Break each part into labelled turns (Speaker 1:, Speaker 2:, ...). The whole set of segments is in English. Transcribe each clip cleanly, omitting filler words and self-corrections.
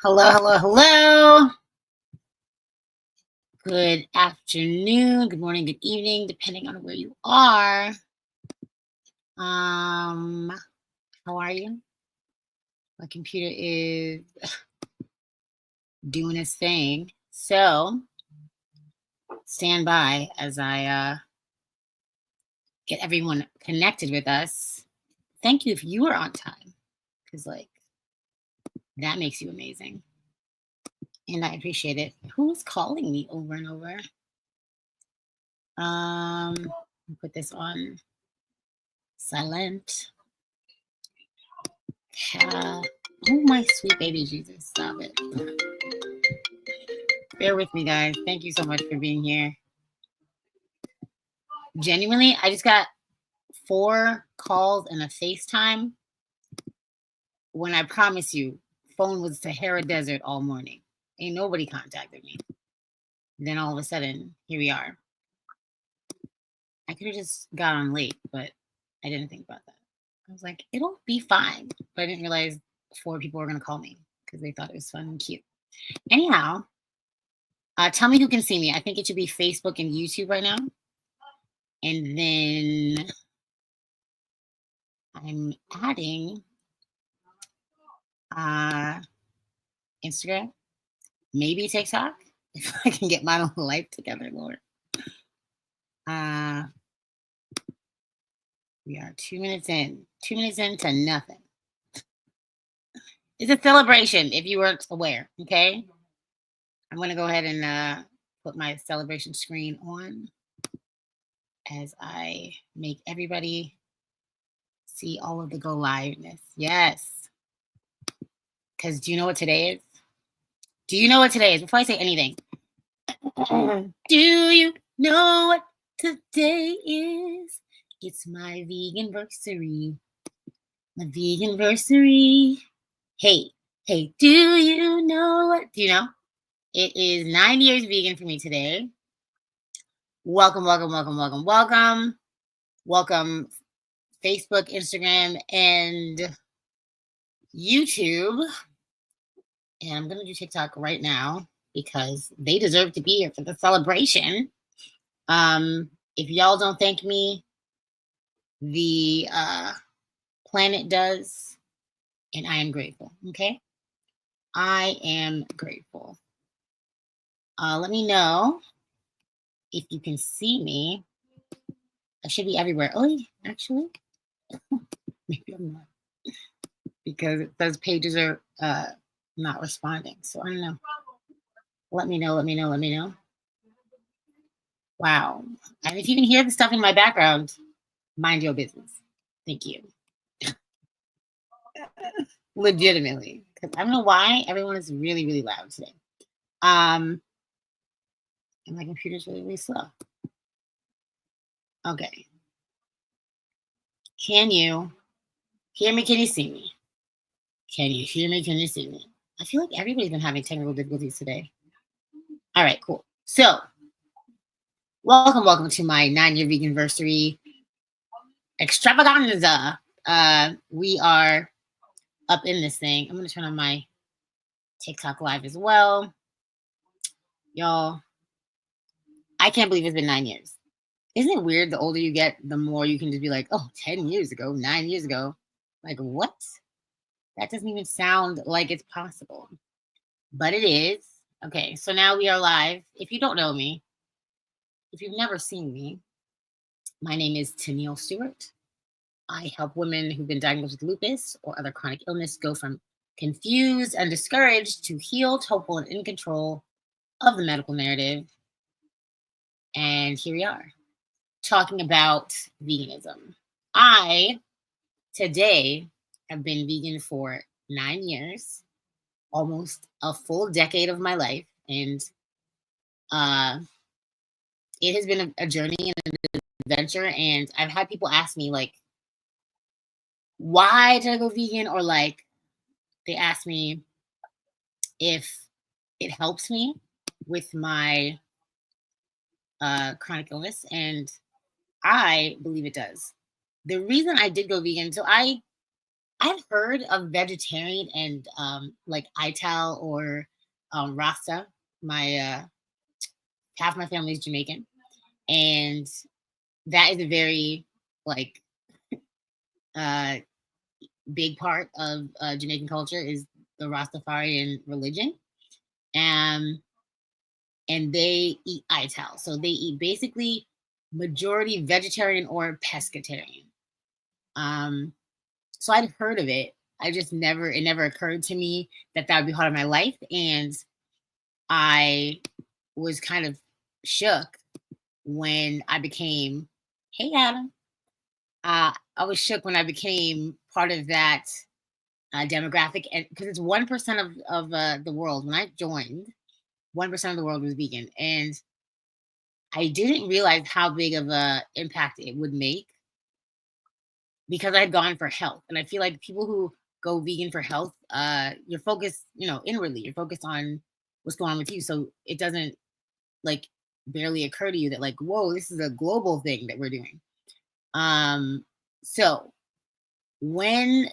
Speaker 1: Hello, hello, hello. Good afternoon, good morning, good evening, depending on where you are. How are you? My computer is doing its thing. So stand by as I get everyone connected with us. Thank you if you are on time, because that makes you amazing. And I appreciate it. Who's calling me over and over? Put this on silent. Oh, my sweet baby Jesus. Stop it. Bear with me, guys. Thank you so much for being here. Genuinely, I just got 4 calls and a FaceTime when I promise you, phone was Sahara Desert all morning. Ain't nobody contacted me. Then all of a sudden, here we are. I could have just got on late, but I didn't think about that. I was like, it'll be fine. But I didn't realize 4 people were going to call me because they thought it was fun and cute. Anyhow, tell me who can see me. I think it should be Facebook and YouTube right now. And then I'm adding Instagram, maybe TikTok, if I can get my own life together, Lord. We are 2 minutes in. 2 minutes into nothing. It's a celebration, if you weren't aware, okay? I'm going to go ahead and put my celebration screen on as I make everybody see all of the go liveness. Yes. Because do you know what today is? Do you know what today is? Before I say anything, do you know what today is? It's my vegan-versary. My vegan-versary. Hey, do you know what? Do you know? It is 9 years vegan for me today. Welcome, welcome, welcome, welcome, welcome. Welcome, Facebook, Instagram, and YouTube. And I'm going to do TikTok right now because they deserve to be here for the celebration. If y'all don't thank me, the planet does, and I am grateful. Okay, I am grateful. Let me know if you can see me. I should be everywhere. Oh, actually, maybe I'm not, because it says pages are not responding. So I don't know. Let me know. Let me know. Let me know. Wow. And if you can hear the stuff in my background, mind your business. Thank you. Legitimately. Because I don't know why everyone is really, really loud today. And my computer's really, really slow. Okay. Can you hear me? Can you see me? Can you hear me? Can you see me? I feel like everybody's been having technical difficulties today. All right, cool. So, welcome to my 9-year vegan-versary extravaganza. We are up in this thing. I'm going to turn on my TikTok live as well. Y'all, I can't believe it's been 9 years. Isn't it weird? The older you get, the more you can just be like, oh, 10 years ago, 9 years ago. Like, what? That doesn't even sound like it's possible. But it is. Okay, so now we are live. If you don't know me, if you've never seen me, my name is Tenille Stewart. I help women who've been diagnosed with lupus or other chronic illness go from confused and discouraged to healed, hopeful, and in control of the medical narrative. And here we are, talking about veganism. I, today, have been vegan for 9 years, almost a full decade of my life. And it has been a journey and an adventure. And I've had people ask me, like, why did I go vegan? Or like, they ask me if it helps me with my chronic illness. And I believe it does. The reason I did go vegan, so I I've heard of vegetarian and like Ital or Rasta. My half my family is Jamaican, and that is a very like uh big part of Jamaican culture is the Rastafarian religion. Um, and they eat ital. So they eat basically majority vegetarian or pescatarian. Um, so I'd heard of it. I just never, it never occurred to me that that would be part of my life. And I was kind of shook when I became, hey, Adam. I was shook when I became part of that demographic, and because it's 1% of the world. When I joined, 1% of the world was vegan, and I didn't realize how big of a impact it would make because I had gone for health. And I feel like people who go vegan for health, you're focused, inwardly. You're focused on what's going on with you, so it doesn't like barely occur to you that like, whoa, this is a global thing that we're doing. Um, so when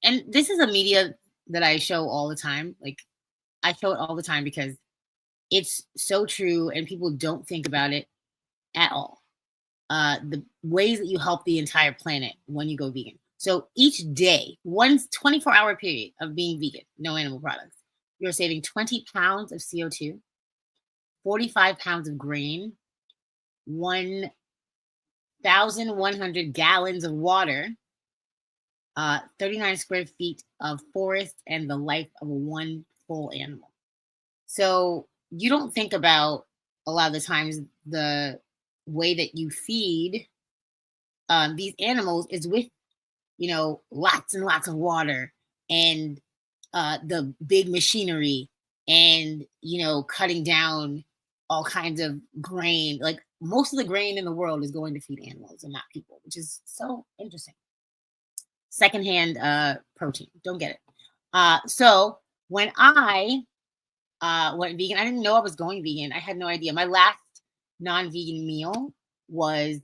Speaker 1: and this is a media that I show all the time. Like I show it all the time because it's so true and people don't think about it at all. The ways that you help the entire planet when you go vegan. So each day, one 24-hour period of being vegan, no animal products, you're saving 20 pounds of CO2, 45 pounds of grain, 1,100 gallons of water, 39 square feet of forest, and the life of one full animal. So you don't think about a lot of the times the way that you feed these animals is with lots and lots of water and the big machinery and cutting down all kinds of grain. Like most of the grain in the world is going to feed animals and not people, which is so interesting. Secondhand protein, don't get it. So when I went vegan, I didn't know I was going vegan. I had no idea. My last non-vegan meal was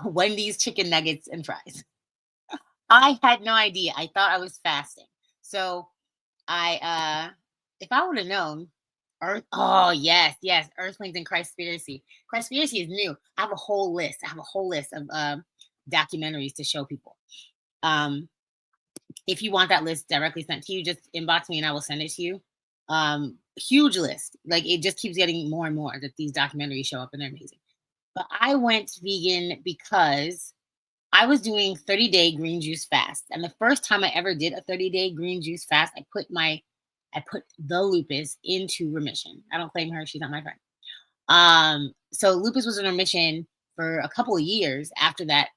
Speaker 1: Wendy's chicken nuggets and fries. I had no idea. I thought I was fasting. So if I would have known Earth, oh yes, yes, Earthlings and Christspiracy. Christspiracy is new. I have a whole list. I have a whole list of documentaries to show people. Um, if you want that list directly sent to you, just inbox me and I will send it to you. Huge list. Like it just keeps getting more and more that these documentaries show up and they're amazing. But I went vegan because I was doing 30-day green juice fast. And the first time I ever did a 30-day green juice fast, I put the lupus into remission. I don't claim her, she's not my friend. So lupus was in remission for a couple of years after that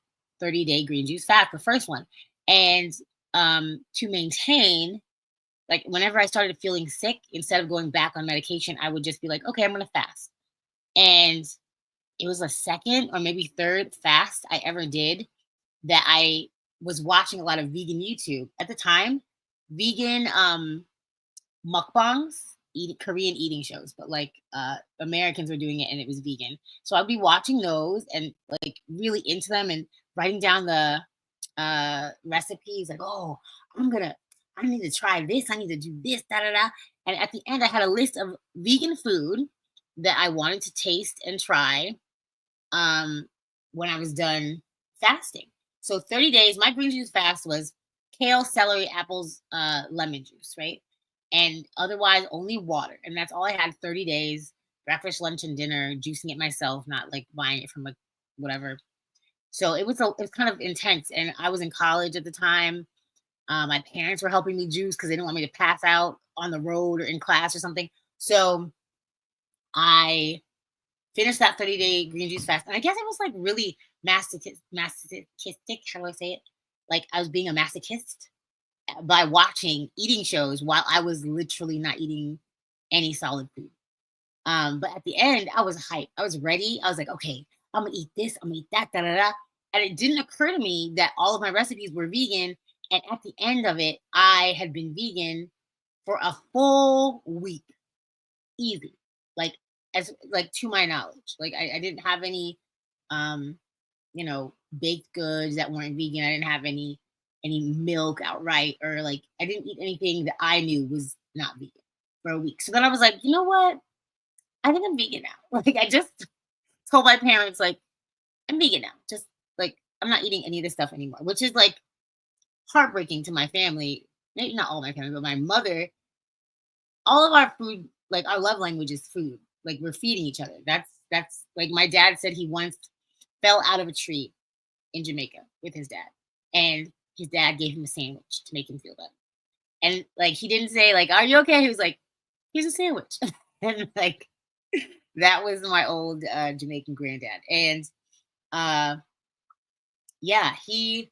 Speaker 1: 30-day green juice fast, the first one. And to maintain, like whenever I started feeling sick, instead of going back on medication, I would just be like, okay, I'm gonna fast. And it was a second or maybe third fast I ever did that I was watching a lot of vegan YouTube. At the time, vegan mukbangs, Korean eating shows, but like Americans were doing it and it was vegan. So I'd be watching those and like really into them and writing down the recipes like, oh, I need to try this, I need to do this, da da da. And at the end, I had a list of vegan food that I wanted to taste and try when I was done fasting. So 30 days, my green juice fast was kale, celery, apples, lemon juice, right? And otherwise only water. And that's all I had 30 days, breakfast, lunch, and dinner, juicing it myself, not like buying it from a whatever. So it was kind of intense. And I was in college at the time. My parents were helping me juice because they didn't want me to pass out on the road or in class or something. So I finished that 30-day green juice fast. And I guess I was like really masochistic. How do I say it? Like I was being a masochist by watching eating shows while I was literally not eating any solid food. But at the end, I was hyped. I was ready. I was like, okay, I'm gonna eat this, I'm gonna eat that, da da da. And it didn't occur to me that all of my recipes were vegan. And at the end of it, I had been vegan for a full week. Easy. Like as like to my knowledge. Like I didn't have any baked goods that weren't vegan. I didn't have any any milk outright, or like I didn't eat anything that I knew was not vegan for a week. So then I was like, you know what? I think I'm vegan now. Like I just told my parents, like, I'm vegan now. Just like I'm not eating any of this stuff anymore, which is like heartbreaking to my family. Maybe not all my family, but my mother. All of our food, like our love language is food. Like we're feeding each other. That's like my dad said he once fell out of a tree in Jamaica with his dad. And his dad gave him a sandwich to make him feel better. And like he didn't say, like, are you okay? He was like, here's a sandwich. And like that was my old Jamaican granddad. And uh yeah, he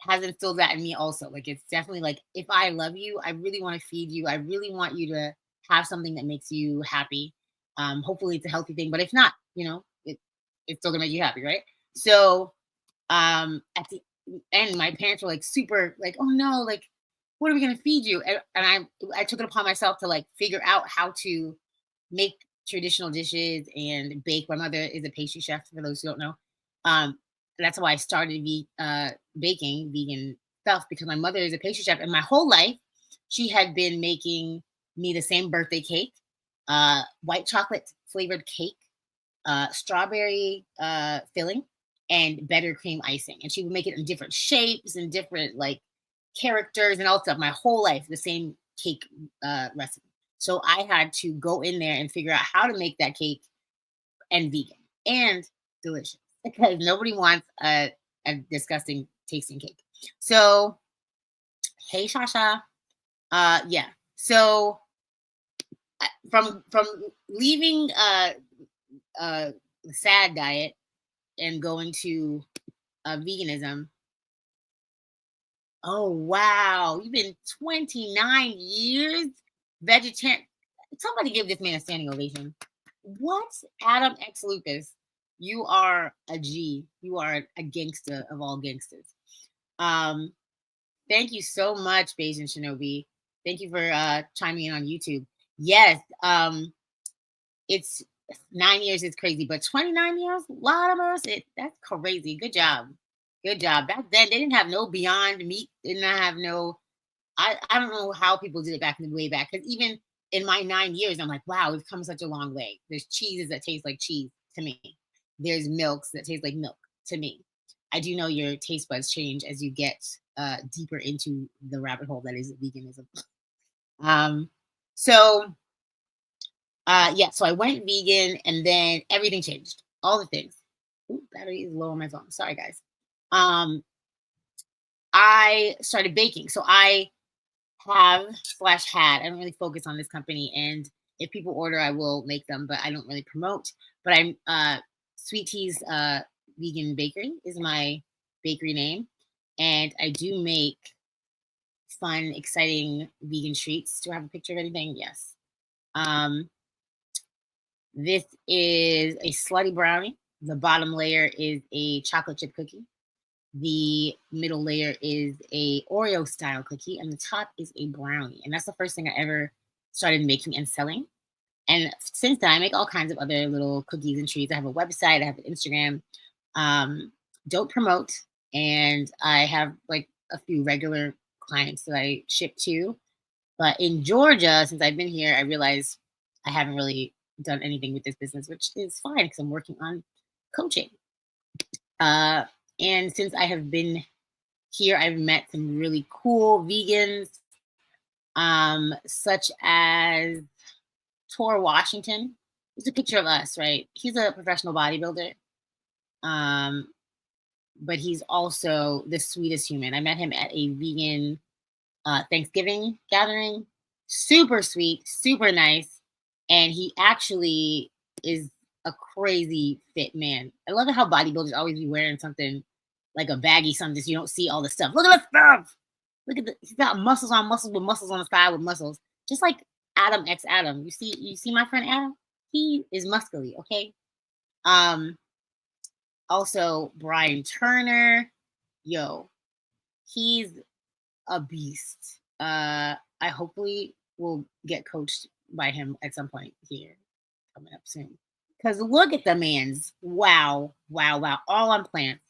Speaker 1: has instilled that in me also. Like it's definitely like if I love you, I really want to feed you. I really want you to have something that makes you happy. Hopefully it's a healthy thing, but if not, it's still gonna make you happy, right? So at the end, my parents were like super like, oh no, like what are we gonna feed you? And I took it upon myself to like figure out how to make traditional dishes and bake. My mother is a pastry chef, for those who don't know. Um, that's why I started baking vegan stuff, because my mother is a pastry chef, and my whole life she had been making me the same birthday cake, white chocolate flavored cake, strawberry filling, and buttercream icing. And she would make it in different shapes and different like characters and all stuff. My whole life, the same cake recipe. So I had to go in there and figure out how to make that cake and vegan and delicious, because nobody wants a disgusting tasting cake. So, hey, Shasha. Yeah. So from leaving the sad diet and going to veganism. Oh wow, you've been 29 years vegetarian. Somebody give this man a standing ovation. What? Adam X Lucas, you are a G. You are a gangster of all gangsters. Um, Thank you so much, Bayesian Shinobi. Thank you for chiming in on YouTube. Yes, it's 9 years is crazy, but 29 years, lot of mercy. That's crazy. Good job. Good job. Back then, they didn't have no Beyond Meat. Did not have no. I don't know how people did it back in the way back. Because even in my 9 years, I'm like, wow, we've come such a long way. There's cheeses that taste like cheese to me. There's milks that taste like milk to me. I do know your taste buds change as you get deeper into the rabbit hole that is veganism. Um, so yeah, so I went vegan and then everything changed. All the things. Ooh, battery is low on my phone. Sorry, guys. Um, I started baking. So I have slash had. I don't really focus on this company, and if people order, I will make them, but I don't really promote. But I'm Sweet Tea's Vegan Bakery is my bakery name, and I do make fun, exciting vegan treats. Do I have a picture of anything? Yes. Um, this is a slutty brownie. The bottom layer is a chocolate chip cookie. The middle layer is a Oreo style cookie, and the top is a brownie. And that's the first thing I ever started making and selling. And since then, I make all kinds of other little cookies and treats. I have a website, I have an Instagram. Don't promote, and I have like a few regular clients that I ship to. But in Georgia, since I've been here, I realized I haven't really done anything with this business, which is fine because I'm working on coaching. And since I have been here, I've met some really cool vegans, such as Tor Washington. It's a picture of us, right? He's a professional bodybuilder, but he's also the sweetest human. I met him at a vegan Thanksgiving gathering. Super sweet, super nice, and he actually is a crazy fit man. I love it how bodybuilders always be wearing something like a baggy something so you don't see all the stuff. Look at the stuff. Look at he's got muscles on muscles with muscles on the side with muscles. Just like Adam X Adam. You see my friend Adam? He is muscly, okay? Also Brian Turner. Yo, he's a beast. I hopefully will get coached by him at some point here coming up soon. Because look at the man's wow. All on plants.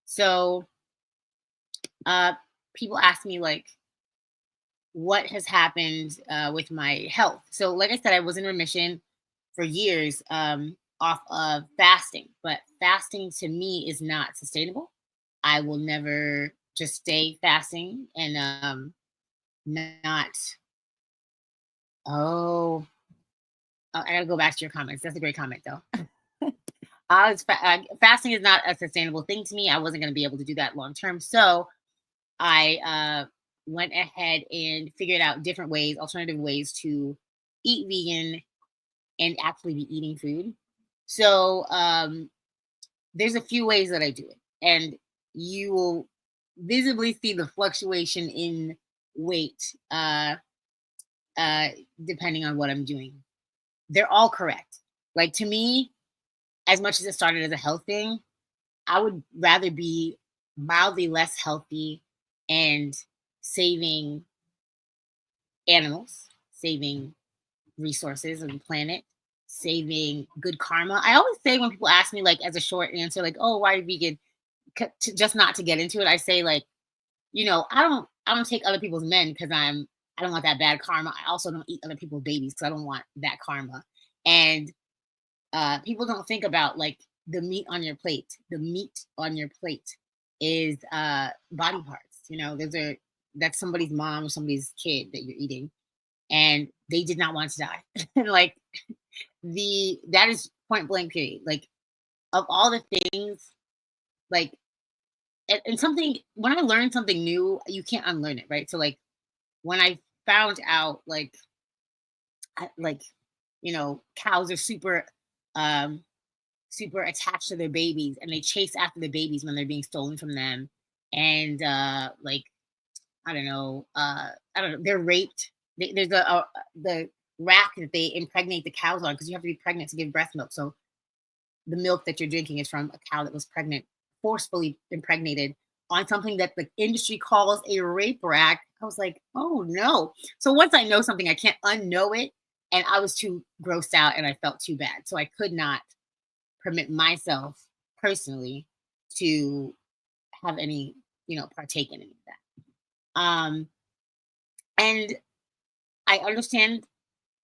Speaker 1: So people ask me like what has happened with my health. So, like I said, I was in remission for years off of fasting, but fasting to me is not sustainable. I will never just stay fasting and not. Oh, I gotta go back to your comments. That's a great comment, though. Fasting is not a sustainable thing to me. I wasn't going to be able to do that long term. So I went ahead and figured out different ways, alternative ways to eat vegan and actually be eating food. So there's a few ways that I do it, and you will visibly see the fluctuation in weight uh, depending on what I'm doing. They're all correct. Like to me, as much as it started as a health thing, I would rather be mildly less healthy and saving animals, saving resources of the planet, saving good karma. I always say when people ask me, like, as a short answer, like, "Oh, why are you vegan?" Just not to get into it, I say, like, I don't take other people's men because I don't want that bad karma. I also don't eat other people's babies because I don't want that karma. And people don't think about like the meat on your plate. The meat on your plate is body parts. That's somebody's mom or somebody's kid that you're eating, and they did not want to die. And like that is point blank period. Like of all the things, like and something when I learn something new, you can't unlearn it, right? So like when I found out like cows are um super attached to their babies and they chase after the babies when they're being stolen from them, and like I don't know, they're raped. There's the rack that they impregnate the cows on because you have to be pregnant to give breast milk. So the milk that you're drinking is from a cow that was pregnant, forcefully impregnated on something that the industry calls a rape rack. I was like, oh no. So once I know something, I can't unknow it. And I was too grossed out and I felt too bad. So I could not permit myself personally to have any, partake in any of that. And I understand,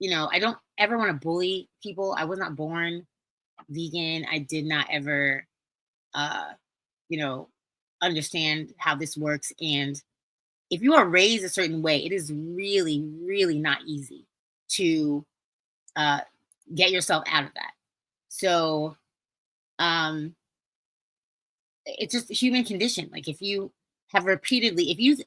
Speaker 1: I don't ever want to bully people. I was not born vegan. I did not ever, uh, you know, understand how this works. And if you are raised a certain way, it is really, really not easy to uh, get yourself out of that. So um, it's just a human condition. Like if you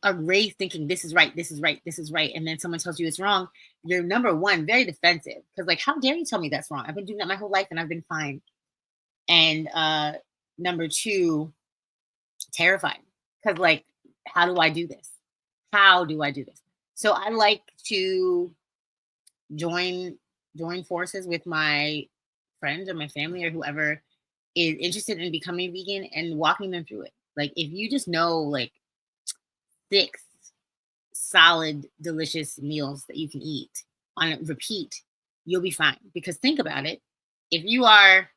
Speaker 1: are raised thinking this is right, this is right, this is right, and then someone tells you it's wrong, you're number one, very defensive. Because like, how dare you tell me that's wrong? I've been doing that my whole life and I've been fine. And number two, terrified. Because like, how do I do this? How do I do this? So I like to join join forces with my friends or my family or whoever is interested in becoming vegan and walking them through it. Like if you just know like 6 solid, delicious meals that you can eat on repeat, you'll be fine. Because think about it. If you are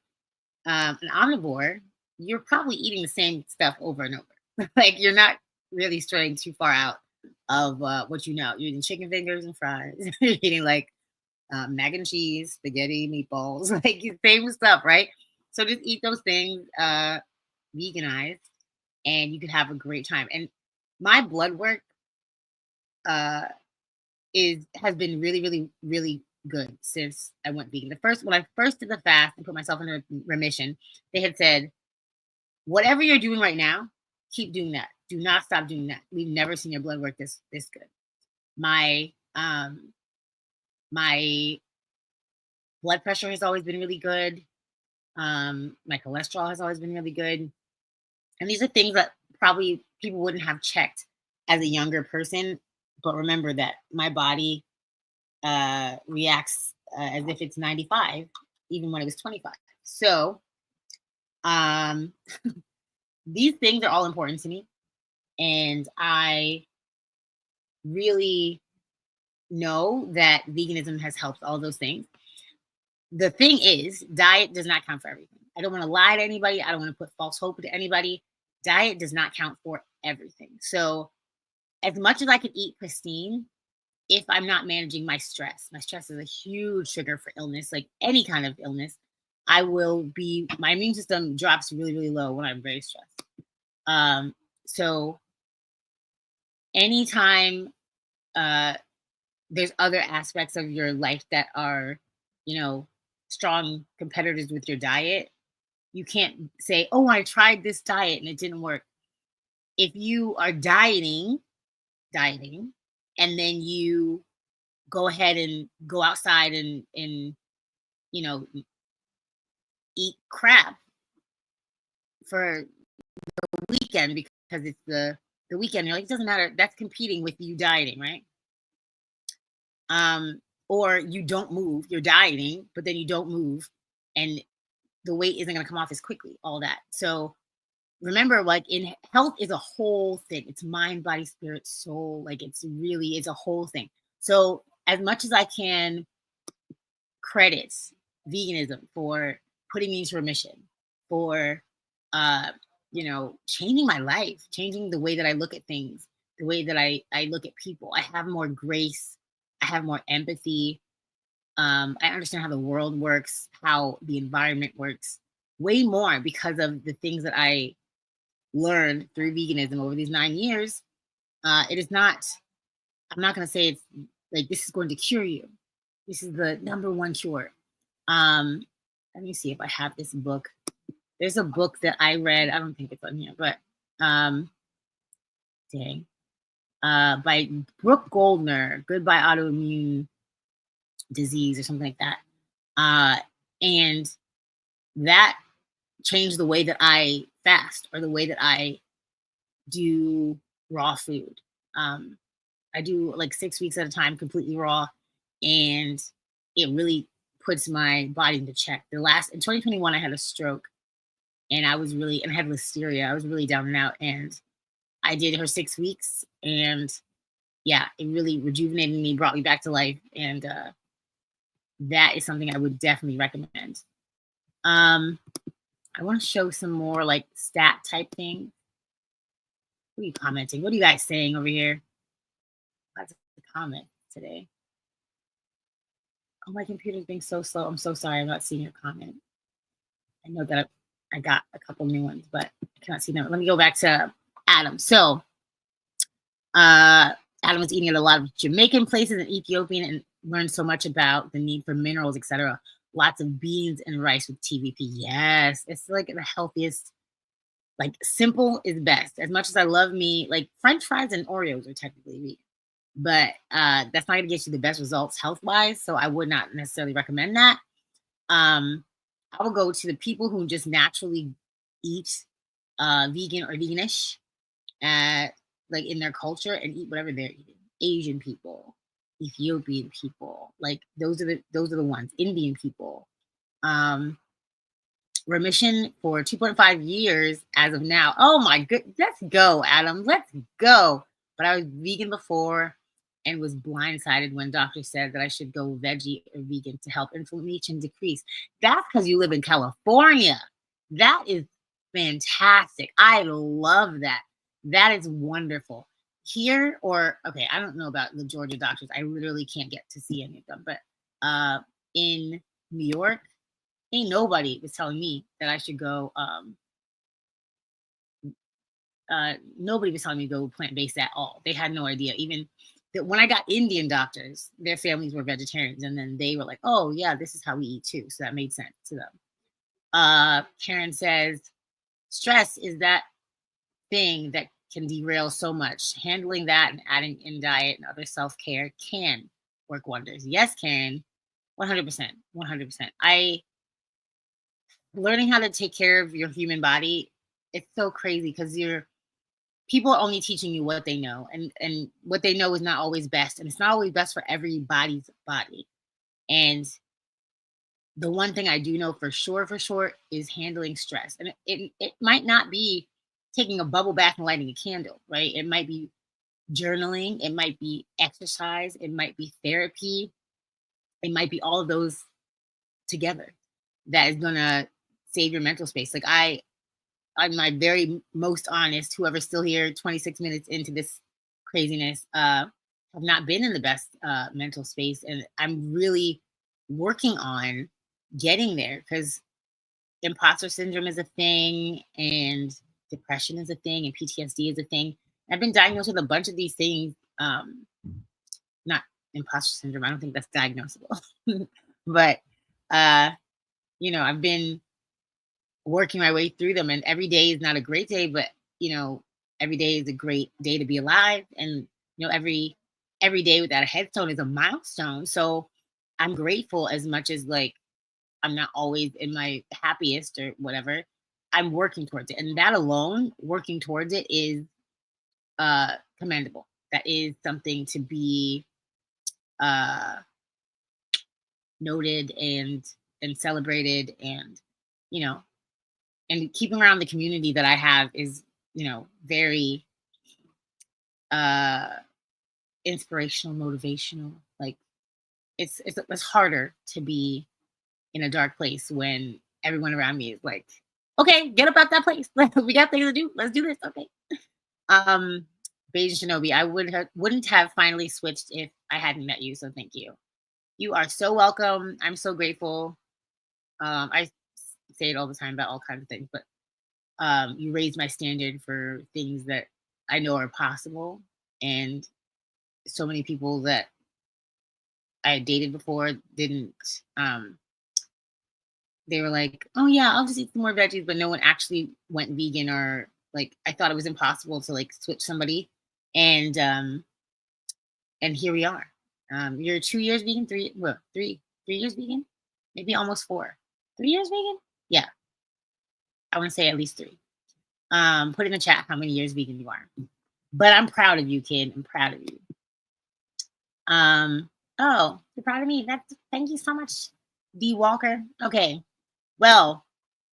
Speaker 1: an omnivore, you're probably eating the same stuff over and over. Like you're not really straying too far out of what you know. You're eating chicken fingers and fries. You're eating like mac and cheese, spaghetti, meatballs, like same stuff, right? So just eat those things veganized, and you can have a great time. And my blood work uh, has been really, really, really good since I went vegan. When I first did the fast and put myself in remission, they had said, whatever you're doing right now, keep doing that. Do not stop doing that. We've never seen your blood work this good. My my blood pressure has always been really good. My cholesterol has always been really good. And these are things that probably people wouldn't have checked as a younger person. But remember that my body reacts as if it's 95, even when it was 25. So these things are all important to me. And I really know that veganism has helped all those things. The thing is, diet does not count for everything. I don't want to lie to anybody. I don't want to put false hope to anybody. Diet does not count for everything. So as much as I can eat pristine, if I'm not managing my stress is a huge trigger for illness, like any kind of illness. My immune system drops really, really low when I'm very stressed. So anytime uh, there's other aspects of your life that are, strong competitors with your diet, you can't say, oh, I tried this diet and it didn't work. If you are dieting, and then you go ahead and go outside and you know eat crap for the weekend because it's the weekend, you're like, it doesn't matter, that's competing with you dieting, right? Or you don't move, you're dieting, but then you don't move, and the weight isn't going to come off as quickly, all that. So remember, like, in health is a whole thing. It's mind, body, spirit, soul. Like, it's a whole thing. So as much as I can credit veganism for putting me into remission, for changing my life, changing the way that I look at things, the way that I look at people. I have more grace, I have more empathy. I understand how the world works, how the environment works, way more because of the things that I learned through veganism over these 9 years. It is not, I'm not going to say it's like this is going to cure you. This is the number one cure. Let me see if I have this book. There's a book that I read. I don't think it's on here, but by Brooke Goldner, Goodbye Autoimmune Disease or something like that. And that changed the way that I fast or the way that I do raw food. I do like 6 weeks at a time, completely raw, and it really puts my body into check. In 2021, I had a stroke, and I had listeria. I was really down and out, and I did her 6 weeks, and yeah, it really rejuvenated me, brought me back to life, and that is something I would definitely recommend. I want to show some more like stat type things. What are you commenting? What are you guys saying over here? Lots of comments today. Oh, my computer's being so slow. I'm so sorry. I'm not seeing your comment. I know that I got a couple new ones, but I cannot see them. Let me go back to Adam. So Adam was eating at a lot of Jamaican places and Ethiopian and learned so much about the need for minerals, etc. Lots of beans and rice with TVP. Yes, it's like the healthiest. Like, simple is best. As much as I love me, like French fries and Oreos are technically vegan, but that's not going to get you the best results health-wise. So I would not necessarily recommend that. I will go to the people who just naturally eat vegan or veganish, like in their culture, and eat whatever they're eating. Asian people, Ethiopian people, like those are the ones. Indian people. Remission for 2.5 years as of now. Oh my good, let's go, Adam. Let's go. But I was vegan before and was blindsided when doctors said that I should go veggie or vegan to help inflammation decrease. That's because you live in California. That is fantastic. I love that. That is wonderful. Here, okay, I don't know about the Georgia doctors. I literally can't get to see any of them. But in New York, ain't nobody was telling me that I should go. Nobody was telling me to go plant-based at all. They had no idea. Even that when I got Indian doctors, their families were vegetarians, and then they were like, "Oh yeah, this is how we eat too." So that made sense to them. Karen says, "Stress is that thing that can derail so much. Handling that and adding in diet and other self-care can work wonders." Yes, Karen, 100%, 100%. Learning how to take care of your human body, it's so crazy because people are only teaching you what they know, and what they know is not always best, and it's not always best for everybody's body. And the one thing I do know for sure is handling stress. And it might not be taking a bubble bath and lighting a candle, right? It might be journaling, it might be exercise, it might be therapy, it might be all of those together that is gonna save your mental space. Like, I'm my very most honest, whoever's still here 26 minutes into this craziness, have not been in the best mental space. And I'm really working on getting there because imposter syndrome is a thing, and depression is a thing, and PTSD is a thing. I've been diagnosed with a bunch of these things. Not imposter syndrome, I don't think that's diagnosable. But uh, I've been working my way through them, and every day is not a great day, but every day is a great day to be alive. And every day without a headstone is a milestone. So I'm grateful, as much as like I'm not always in my happiest or whatever. I'm working towards it. And that alone, working towards it, is commendable. That is something to be uh noted and celebrated. And you know and keeping around the community that I have is, very uh inspirational, motivational. Like it's harder to be in a dark place when everyone around me is like, okay, get up out that place. We got things to do. Let's do this. Okay. Um, Beige Shinobi, I wouldn't have finally switched if I hadn't met you. So thank you. You are so welcome. I'm so grateful. I say it all the time about all kinds of things, but you raised my standard for things that I know are possible. And so many people that I had dated before didn't. They were like, "Oh yeah, I'll just eat some more veggies," but no one actually went vegan. Or like, I thought it was impossible to like switch somebody, and here we are. You're 2 years vegan, three years vegan, maybe almost 4. 3 years vegan? Yeah, I want to say at least 3. Put in the chat how many years vegan you are. But I'm proud of you, kid. I'm proud of you. Oh, you're proud of me. Thank you so much, D Walker. Okay. Well,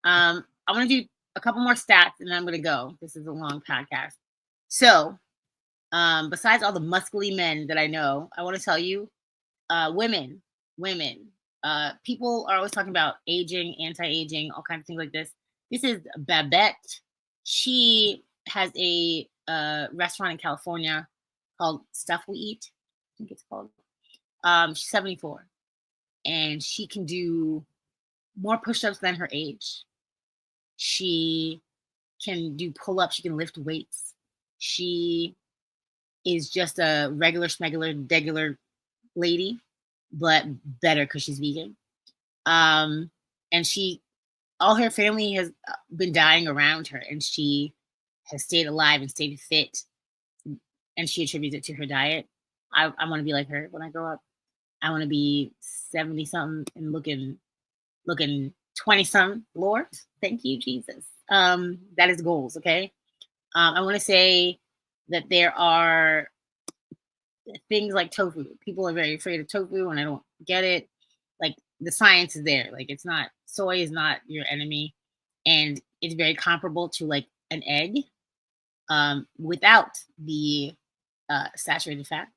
Speaker 1: I'm gonna do a couple more stats and then I'm gonna go. This is a long podcast. So, besides all the muscly men that I know, I want to tell you, women. People are always talking about aging, anti-aging, all kinds of things like this. This is Babette. She has a restaurant in California called Stuff We Eat, I think it's called. She's 74, and she can do more push-ups than her age. She can do pull-ups. She can lift weights. She is just a regular schmegular degular lady, but better because she's vegan. And all her family has been dying around her, and she has stayed alive and stayed fit, and she attributes it to her diet. I want to be like her when I grow up. I want to be 70 something and looking 20 something. Lord, thank you, Jesus. That is goals. Okay. I want to say that there are things like tofu. People are very afraid of tofu, and I don't get it. Like, the science is there. Like, soy is not your enemy, and it's very comparable to like an egg, without the saturated fat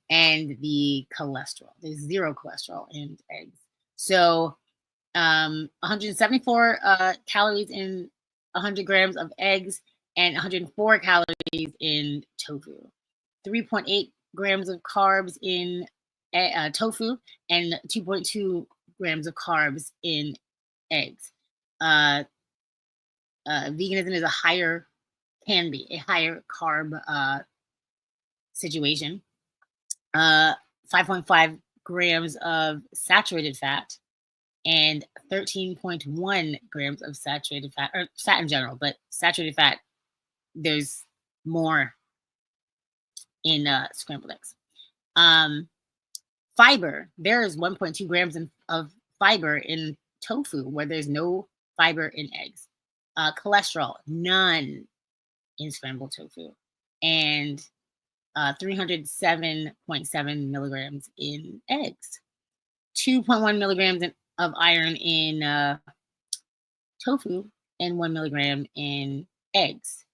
Speaker 1: and the cholesterol. There's 0 cholesterol in eggs. So 174 calories in 100 grams of eggs, and 104 calories in tofu. 3.8 grams of carbs in tofu, and 2.2 grams of carbs in eggs. Veganism is can be a higher carb situation. 5.5 grams of saturated fat, and 13.1 grams of saturated fat, or fat in general, but saturated fat, there's more in scrambled eggs. Fiber, there is 1.2 grams of fiber in tofu, where there's no fiber in eggs. Cholesterol, none in scrambled tofu, and 307.7 milligrams in eggs. 2.1 milligrams of iron in tofu, and 1 milligram in eggs.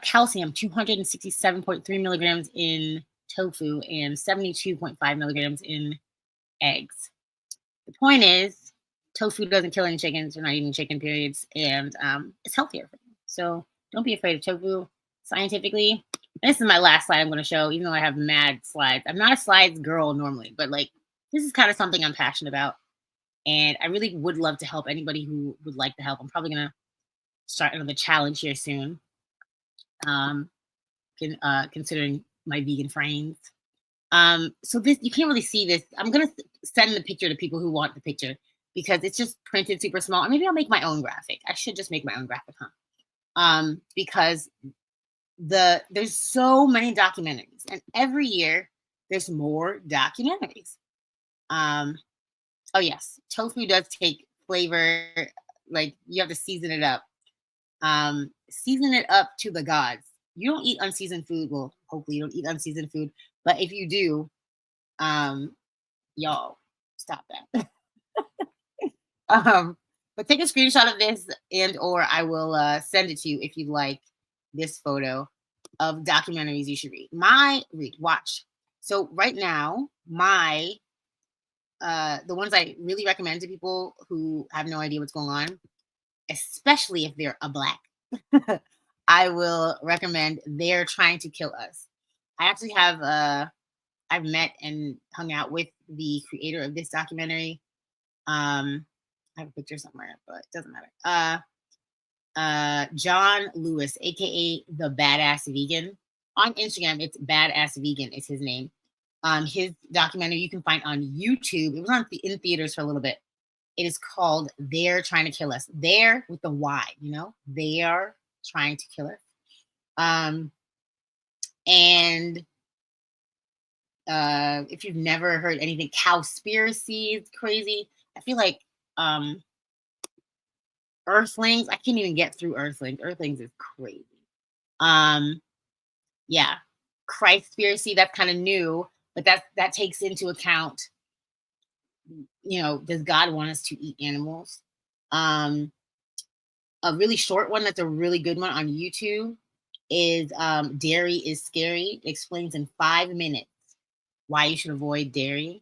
Speaker 1: Calcium, 267.3 milligrams in tofu, and 72.5 milligrams in eggs. The point is, tofu doesn't kill any chickens. You're not eating chicken periods, and it's healthier for you. So don't be afraid of tofu scientifically. And this is my last slide I'm going to show, even though I have mad slides. I'm not a slides girl normally, but like this is kind of something I'm passionate about. And I really would love to help anybody who would like to help. I'm probably going to start another challenge here soon. Considering my vegan friends. So this, you can't really see this. I'm going to send the picture to people who want the picture because it's just printed super small. Or maybe I'll make my own graphic. I should just make my own graphic, huh? Because there's so many documentaries, and every year there's more documentaries. Oh yes, tofu does take flavor. Like you have to season it up. Season it up to the gods. You don't eat unseasoned food. Well, hopefully you don't eat unseasoned food. But if you do, y'all stop that. But take a screenshot of this, and or I will send it to you if you like this photo of documentaries you should read. Watch. So right now, the ones I really recommend to people who have no idea what's going on, especially if they're a Black, I will recommend They're Trying to Kill Us. I actually have I've met and hung out with the creator of this documentary. I have a picture somewhere, but it doesn't matter. John Lewis, aka the Badass Vegan. On Instagram, it's Badass Vegan is his name. His documentary you can find on YouTube. It was in theaters for a little bit. It is called They're Trying to Kill Us. They're with the Y, they are trying to kill us. And if you've never heard anything, Cowspiracy is crazy. I feel like Earthlings, I can't even get through Earthlings. Earthlings is crazy. Yeah. Christspiracy, that's kind of new, but that takes into account, does God want us to eat animals? A really short one that's a really good one on YouTube is Dairy is Scary. It explains in 5 minutes why you should avoid dairy.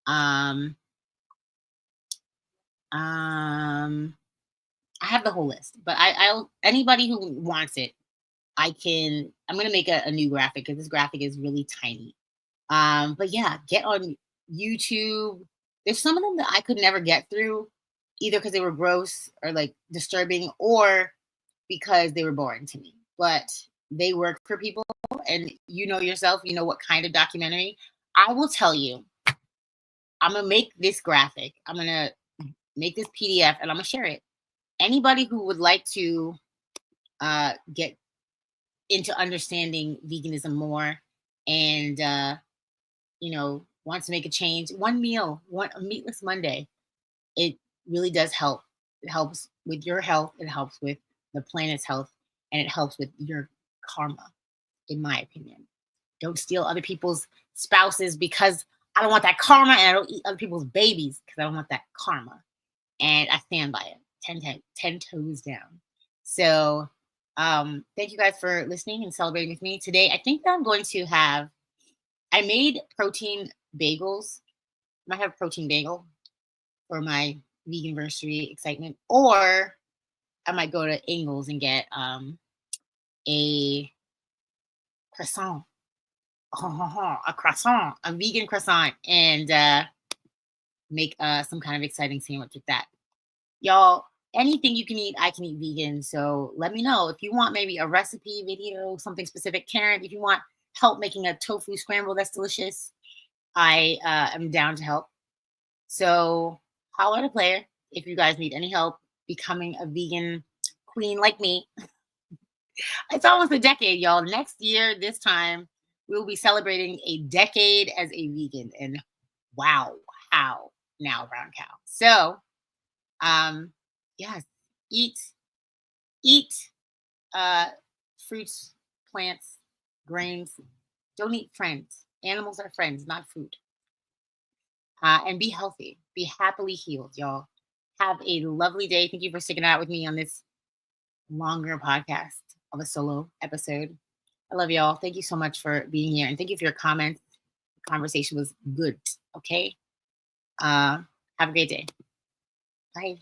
Speaker 1: I have the whole list, but I'll anybody who wants it, I'm gonna make a new graphic because this graphic is really tiny. But yeah, get on YouTube. There's some of them that I could never get through, either because they were gross or like disturbing, or because they were boring to me. But they work for people, and yourself, what kind of documentary. I will tell you, I'm gonna make this graphic. I'm gonna make this PDF, and I'm gonna share it. Anybody who would like to get into understanding veganism more, and wants to make a change, one a meatless Monday, it really does help. It helps with your health, it helps with the planet's health, and it helps with your karma, in my opinion. Don't steal other people's spouses, because I don't want that karma, and I don't eat other people's babies because I don't want that karma. And I stand by it 10 toes down. So thank you guys for listening and celebrating with me today. I think that I'm going to I made protein bagels. I might have a protein bagel for my vegan-versary excitement, or I might go to Ingles and get a croissant, a vegan croissant, and make some kind of exciting sandwich with that. Y'all, anything you can eat, I can eat vegan. So let me know if you want maybe a recipe video, something specific. Karen, if you want help making a tofu scramble that's delicious, I am down to help. So holler at a player if you guys need any help becoming a vegan queen like me. It's almost a decade, y'all. Next year, this time, we will be celebrating a decade as a vegan. And wow, how now, brown cow. So, yes, eat fruits, plants, grains. Don't eat friends. Animals are friends, not food. And be healthy. Be happily healed, y'all. Have a lovely day. Thank you for sticking out with me on this longer podcast of a solo episode. I love y'all. Thank you so much for being here. And thank you for your comments. The conversation was good. Okay. Have a great day. Bye.